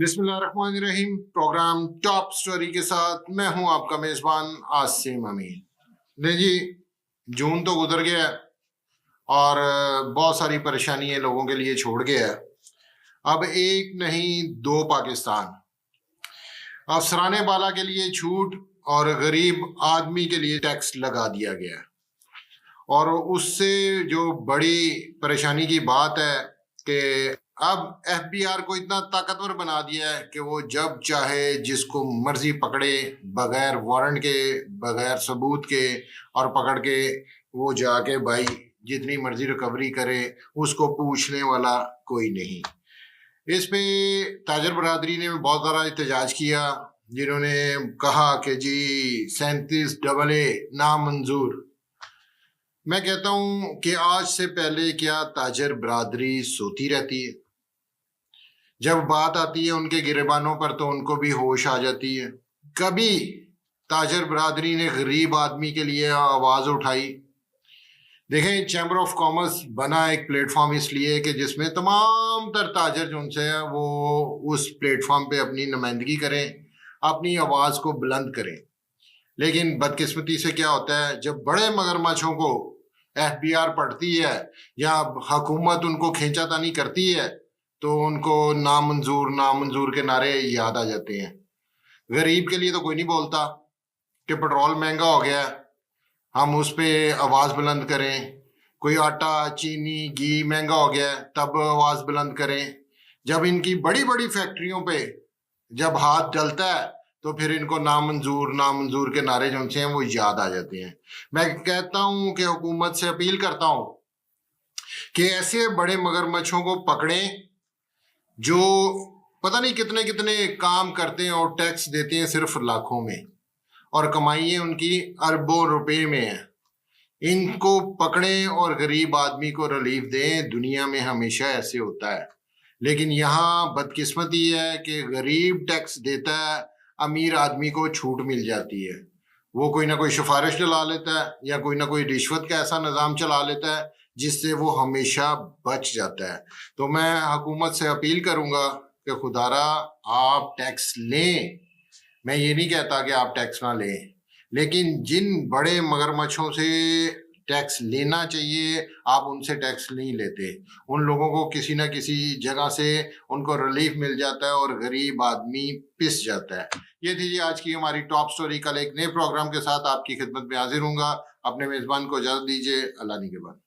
बिस्मिल्लाहिर्रहमानिर्रहीम। Programme top story के साथ मैं हूं आपका मेजबान आसिम अमीन। नहीं जी, जून तो गुजर गया है और बहुत सारी परेशानियां लोगों के लिए छोड़ गया है। अब एक नहीं दो पाकिस्तान, अफसराने बाला के लिए छूट और गरीब आदमी के लिए टैक्स लगा दिया गया है। और उससे जो बड़ी परेशानी की बात है कि अब एफबीआर को इतना ताकतवर बना दिया है कि वो जब चाहे जिसको मर्जी पकड़े, बगैर वारंट के, बगैर सबूत के, और पकड़ के वो जाके भाई जितनी मर्जी रिकवरी करे, उसको पूछने वाला कोई नहीं। इस पे ताजर बरादरी ने बहुत सारा एहतजाज किया, जिन्होंने कहा कि जी 37AA नामंजूर। मैं कहता हूं कि आज से पहले क्या ताजर बरादरी सोती रहती है? जब बात आती है उनके गिरेबानों पर तो उनको भी होश आ जाती है। कभी ताजर बरादरी ने गरीब आदमी के लिए आवाज उठाई? देखें, चैम्बर ऑफ कॉमर्स बना एक प्लेटफॉर्म इसलिए कि जिसमें तमाम तर ताजर जो उनसे है वो उस प्लेटफॉर्म पे अपनी नुमाइंदगी करें, अपनी आवाज को बुलंद करें। लेकिन बदकिस्मती से क्या होता है, जब बड़े मगरमच्छों को एफबीआर पढ़ती है या हुकूमत उनको खींचातानी करती है तो उनको नामंजूर नामंजूर के नारे याद आ जाते हैं। गरीब के लिए तो कोई नहीं बोलता कि पेट्रोल महंगा हो गया, हम उस पर आवाज़ बुलंद करें। कोई आटा, चीनी, घी महंगा हो गया तब आवाज़ बुलंद करें। जब इनकी बड़ी बड़ी फैक्ट्रियों पे जब हाथ डलता है तो फिर इनको नामंजूर नामंजूर के नारे जो हैं वो याद आ जाते हैं। मैं कहता हूं कि हुकूमत से अपील करता हूं कि ऐसे बड़े मगरमच्छों को पकड़ें जो पता नहीं कितने कितने काम करते हैं और टैक्स देते हैं सिर्फ लाखों में, और कमाई उनकी अरबों रुपए में है। इनको पकड़ें और गरीब आदमी को रिलीफ दें। दुनिया में हमेशा ऐसे होता है, लेकिन यहाँ बदकिस्मती है कि गरीब टैक्स देता है, अमीर आदमी को छूट मिल जाती है। वो कोई ना कोई सिफारिश डला लेता है या कोई ना कोई रिश्वत का ऐसा निज़ाम चला लेता है जिससे वो हमेशा बच जाता है। तो मैं हुकूमत से अपील करूंगा कि खुदारा आप टैक्स लें। मैं ये नहीं कहता कि आप टैक्स ना लें, लेकिन जिन बड़े मगरमच्छों से टैक्स लेना चाहिए आप उनसे टैक्स नहीं लेते। उन लोगों को किसी ना किसी जगह से उनको रिलीफ मिल जाता है और गरीब आदमी पिस जाता है। ये थी जी आज की हमारी टॉप स्टोरी। कल एक नए प्रोग्राम के साथ आपकी खिदमत में हाजिर हूँगा। अपने मेज़बान को इजाज़त दीजिए। अल्लाह निगहबान।